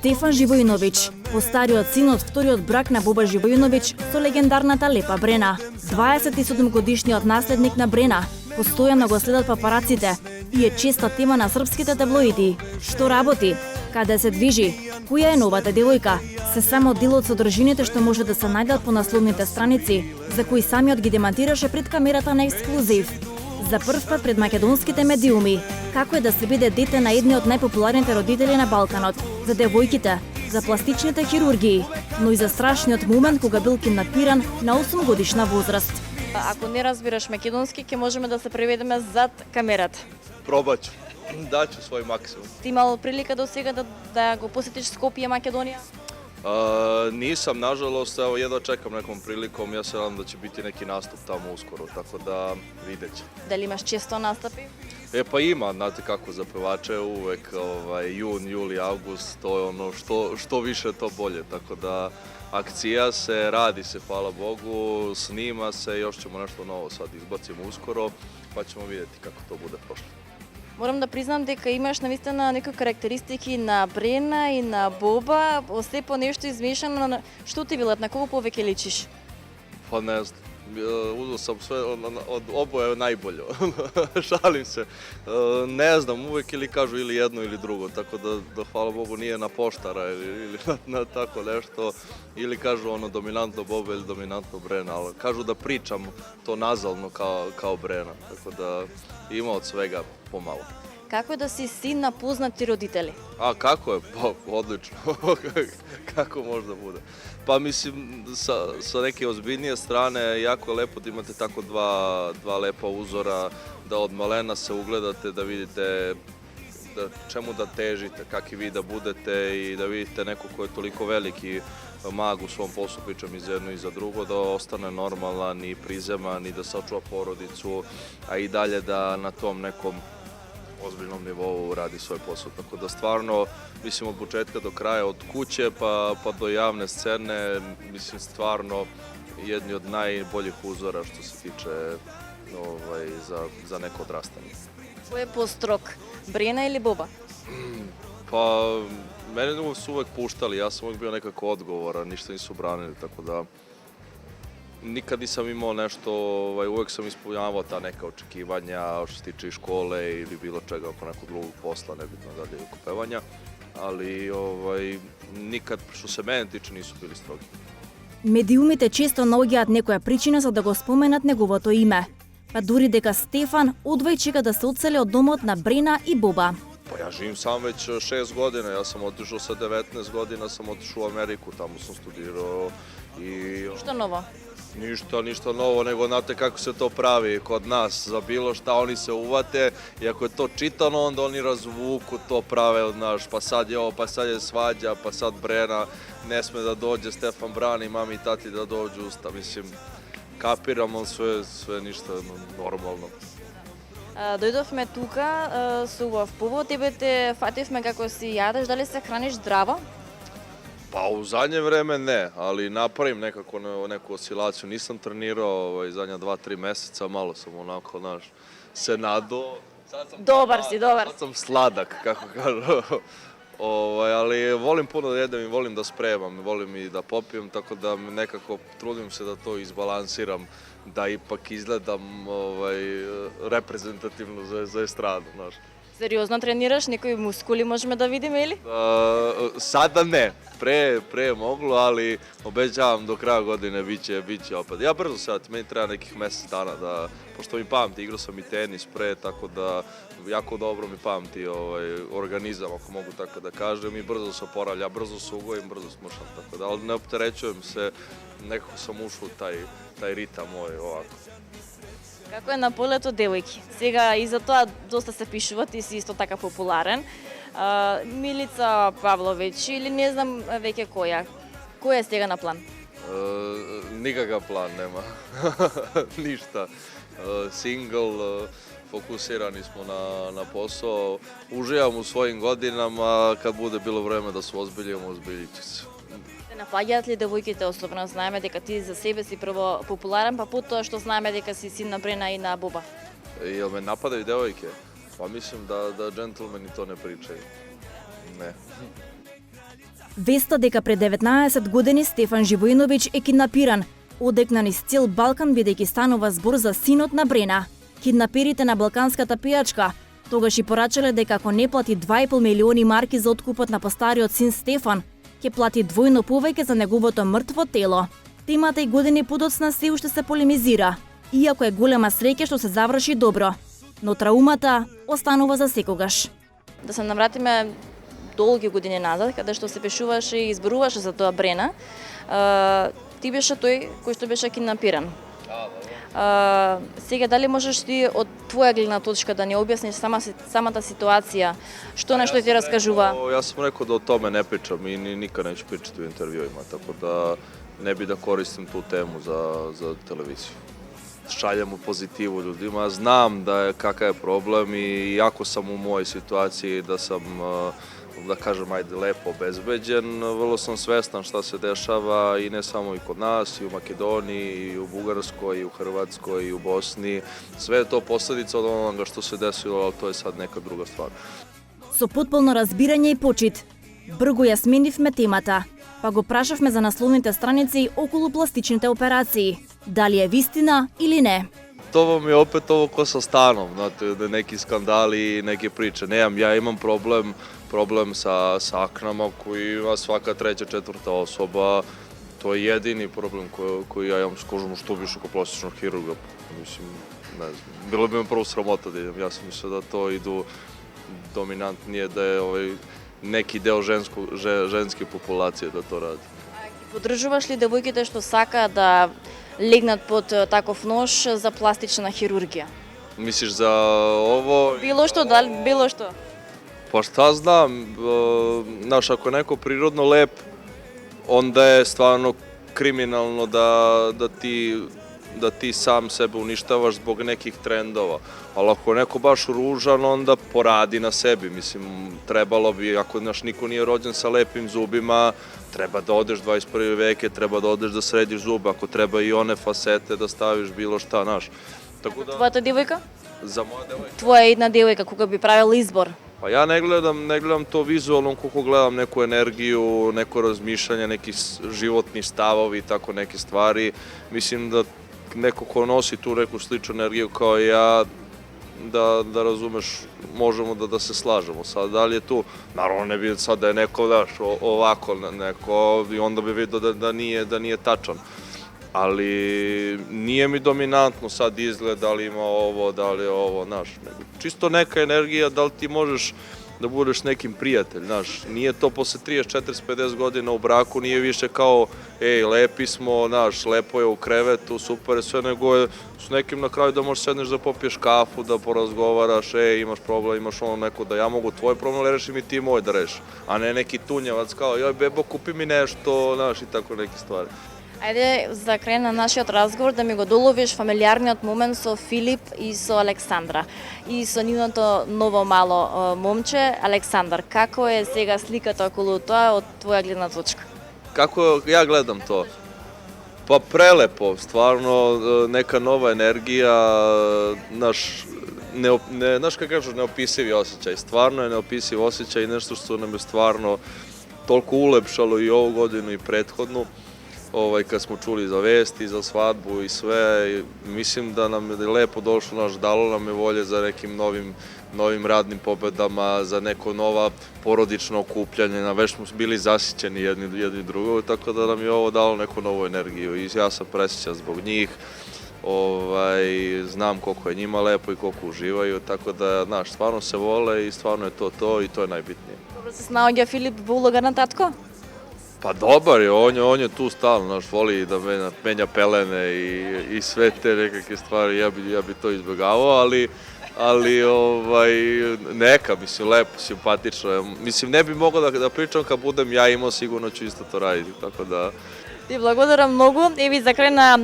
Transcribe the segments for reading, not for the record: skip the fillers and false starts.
Стефан Живојиновиќ, постариот син од вториот брак на Боба Живојиновиќ со легендарната Лепа Брена. 27-годишниот наследник на Брена постојано го следат папараците и е честа тема на српските таблоиди. Што работи? Каде се движи? Која е новата девојка? Се само дел од содржините што може да се најдат по насловните страници, за кои самиот ги демантираше пред камерата на Ексклузив. За прв пат пред македонските медиуми. Како е да се биде дете на едни од најпопуларните родители на Балканот, за девојките, за пластичните хирургии, но и за страшниот момент кога бил киднапиран на 8 годишна возраст. Ако не разбираш македонски, ќе можеме да се преведеме зад камерата. Пробаću, daću svoj maksimum. Ти имал прилика до сега да го посетиш Скопје, Македонија? Nisam, nažalost, evo jedva čekam nekom prilikom, ja se nadam da će biti neki nastup tamo uskoro, tako da vidjet će. Дали имаш често настапи? Pa ima, znate kako za pevače uvek jun, juli, avgust, to je ono što više to bolje, tako da akcija se, radi se, hvala Bogu, snima se, još ćemo nešto novo sad izbacimo uskoro, pa ćemo vidjeti kako to bude prošlo. Морам да признам дека имаш навистина некои карактеристики на Брена и на Боба, се по нешто измешано. Што ти билат, на кого повеќе личиш? Pa ne znam, uzeo sam sve od oboje najbolje, šalim se. Ne znam, uvek ili kažu ili jedno ili drugo, tako da hvala Bogu nije na poštara ili na tako nešto, ili kažu ono dominantno Boba ili dominantno Brena, ali kažu da pričam to nazalno kao Brena, tako da ima od svega pomalo. Како е да си син на познати родители? A kako je? Pa odlično, kako možda bude. Pa mislim, sa neke ozbiljnije strane, jako je lepo da imate tako dva lepa uzora, da od malena se ugledate, da vidite čemu da težite, kakvi vi da budete i da vidite neko ko je toliko veliki mag u svom poslu, pričam i za jedno i za drugo, da ostane normalan i prizeman i da sačuva porodicu, a i dalje da na tom nekom ozbiljnom nivou radi svoj posao. Tako da stvarno, mislim, od početka do kraja, od kuće pa do javne scene, mislim, stvarno jedni od najboljih uzora što se tiče za neko odrastanje. Кој е построг, Брена или Боба? Pa, mene su uvek puštali, ja sam uvek bio nekako odgovoran, ništa nisu branili, tako da nikad nisam imao nešto, uvek sam ispunjavao ta neka očekivanja što se tiče škole ili bilo čega oko nekog drugog posla, nebitno dalje oko pevanja, ali nikad, što se mene tiče, nisu bili strogi. Медиумите често наоѓаат некоја причина за да го споменат неговото име, па дури дека Стефан одвај чека да се одсели од домот на Брена и Боба. Pa ja živim sam već 6 godina, ja sam otišao sa 19 godina, sam otišao u Ameriku, tamo sam studirao i... Што ново? Ništa novo, nego znate kako se to pravi kod nas, za bilo šta oni se uvate i ako je to čitano, onda oni razvuku to prave od naš, pa sad je ovo, pa sad je svađa, pa sad Brena ne sme da dođe, Stefan brani mami i tati da dođu, mislim, kapiramo sve ništa normalno. Дојдовме тука со убав повод, тебе те фативме како си јадеш, дали се храниш здраво? Pa u zadnje vreme ne, ali napravim nekako neku oscilaciju. Nisam trenirao zadnja 2-3 meseca, malo sam onako, se nadao. Dobar si, dobar. Sad sam sladak, kako kažu. Ali volim puno da jedem i volim da spremam, volim i da popijem, tako da nekako trudim se da to izbalansiram, da ipak izgledam reprezentativno za estradu, znaš. Сериозно тренираш, некои мускули можеме да видиме или? Sada ne, pre je moglo, ali obećavam do kraja godine biće opet. Ja brzo se vratim, meni treba nekih mesec dana da, pošto mi pamti, igrao sam i tenis pre, tako da jako dobro mi pamti organizam, ako mogu tako da kažem, i brzo se oporavlja, ja brzo se ugojim, brzo smušam, tako da, ali ne opterećujem se, nekako sam ušao u taj ritam moj ovako. Како е на полето девојки? Сега и за тоа доста се пишува, ти си исто така популарен. Милица Павловиќ или не знам веќе која. Која е сега на план? Nikakav plan nema, ništa. Single, fokusirani smo na posao, uživam u svojim godinama, kad bude bilo vreme da se ozbiljimo, ozbiljit će se. Нафаѓаат ли девојките, особено знаеме дека ти за себе си прво популарен, па потоа што знаеме дека си син на Брена и на Боба? Jel me napadaju devojke? Pa mislim da džentlmeni to ne pričaju. Ne. Веста дека пред 19 години Стефан Живојиновиќ е киднапиран, одекнан из цел Балкан бидејќи станува збор за синот на Брена. Киднаперите на балканската пијачка тогаш и порачале дека ако не плати 2,5 милиони марки за откупот на постариот син Стефан, ќе плати двојно повеќе за неговото мртво тело. Темата и години подоцна се уште се полемизира, иако е голема среќа што се заврши добро. Но траумата останува за секогаш. Да се навратиме долги години назад, каде што се пишуваше и изборуваше за тоа Брена, ти беше тој кој што беше киднапиран. Сега дали можеш ти од твоја гледна точка да ни објасниш самата ситуација, што нешто ти раскажува? Ja sam rekao da o tome ne pričam i nikad neću pričati u intervjuima, tako da ne bi da koristim tu temu za televiziju. Šaljemo pozitivu ljudima, znam kakav je problem i jako sam u mojoj situaciji da sam, da kažem, ajde, lepo obezbeđen, vrlo sam svestan šta se dešava i ne samo i kod nas, i u Makedoniji, i u Bugarskoj, i u Hrvatskoj, i u Bosni. Sve je to posledica od onoga što se desilo, ali to je sad neka druga stvar. Со потполно разбирање и почит, брзо ја сменивме темата, па го прашавме за насловните страници околу пластичните операции. Дали е вистина или не? To vam je opet ovo ko sa stanom, znate, neki skandali i neke priče. Ja imam problem sa aknama koji ima svaka treća, četvrta osoba. To je jedini problem koji ja imam s kožom, što više kod plastičnog hirurga. Mislim, ne znam, bilo bi me prvo sramota da idem. Ja sam mislio da to idu dominantnije, da je neki deo ženske populacije da to radi. Подржуваш ли девојките што сака да легнат под таков нож за пластична хирургија? Misliš za ovo? Било што, било што. Pa šta znam, znaš, ako je neko prirodno lep, onda je stvarno kriminalno da ti sam sebe uništavaš zbog nekih trendova. Ali ako je neko baš ružan, onda poradi na sebi. Mislim, trebalo bi, ako niko nije rođen sa lepim zubima, treba da odeš 21. veke, treba da odeš da središ zube, ako treba i one fasete da staviš bilo šta, znaš. Твојата девојка? Za moja devojka. Твоја една девојка, кога би правил избор? Pa ja ne gledam to vizualno koliko gledam neku energiju, neko razmišljanje, neki životni stavovi i tako neke stvari. Mislim da neko ko nosi tu neku sličnu energiju kao i ja, da razumeš, možemo da se slažemo. Sad, da li je tu, naravno ne bi sad da je neko, daš, ovako neko, i onda bi vidio da nije tačan. Ali nije mi dominantno sad izgled, da li ima ovo, da li je ovo, znaš. Čisto neka energija, da li ti možeš da budeš nekim prijatelj, znaš. Nije to posle 30, 40, 50 godina u braku, nije više kao, ej, lepi smo, znaš, lepo je u krevetu, super je sve, nego je s nekim na kraju da možeš sedneš da popiješ kafu, da porazgovaraš, ej, imaš problem, imaš ono neko da ja mogu tvoj problem da rešim i ti moj da rešiš. A ne neki tunjavac kao, joj bebo, kupi mi nešto, znaš, i tako neke stvari. Ајде, за крај на нашиот разговор да ми го доловиш фамилиарниот момент со Филип и со Александра и со нивното ново мало момче, Александар. Како е сега сликата околу тоа од твоја гледна точка? Kako ja gledam to? Pa prelepo, stvarno neka nova energija, znaš kako kažu, neopisivi osjećaj. Stvarno je neopisiv osjećaj i nešto što nam je stvarno toliko ulepšalo i ovu godinu i prethodnu. Kad smo čuli za vesti, za svadbu i sve, mislim da nam je lepo došlo, dalo nam je volje za nekim novim radnim pobedama, za neko nova porodično okupljanje, već smo bili zasićeni jedni drugo, tako da nam je ovo dalo neku novu energiju i ja sam presrećan zbog njih, znam koliko je njima lepo i koliko uživaju, tako da, znaš, stvarno se vole i stvarno je to i to je najbitnije. Dobro se snaoѓa Филип во улога на татко? Pa dobar je, on je tu stalno, znaš, voli da menja pelene i sve te nekakve stvari, ja bi to izbjegavao, ali neka, mislim, lepo, simpatično. Mislim, ne bi mogao da pričam kad budem ja imao, sigurno ću isto to raditi, tako da... Ти благодарам многу. Еви за крај на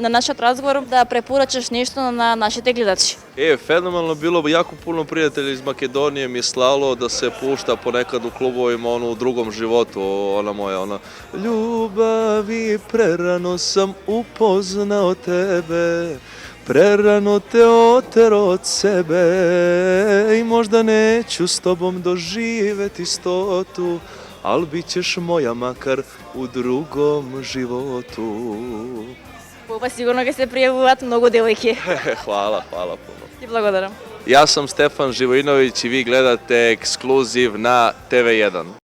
нашиот разговор да препорачаш нешто на нашите гледачи. Fenomenalno bilo, jako puno prijatelja iz Makedonije mi je slalo da se pušta ponekad u klubovima u drugom životu, ona moja, ljubavi, prerano sam upoznao tebe, prerano te otero od sebe i možda neću s tobom doživeti 100. al bit ćeš moja makar u drugom životu. Па сигурно ќе се пријавуваат многу девојки. Hvala puno. Ти благодарам. Ja sam Stefan Živojinović i vi gledate Ekskluziv na TV1.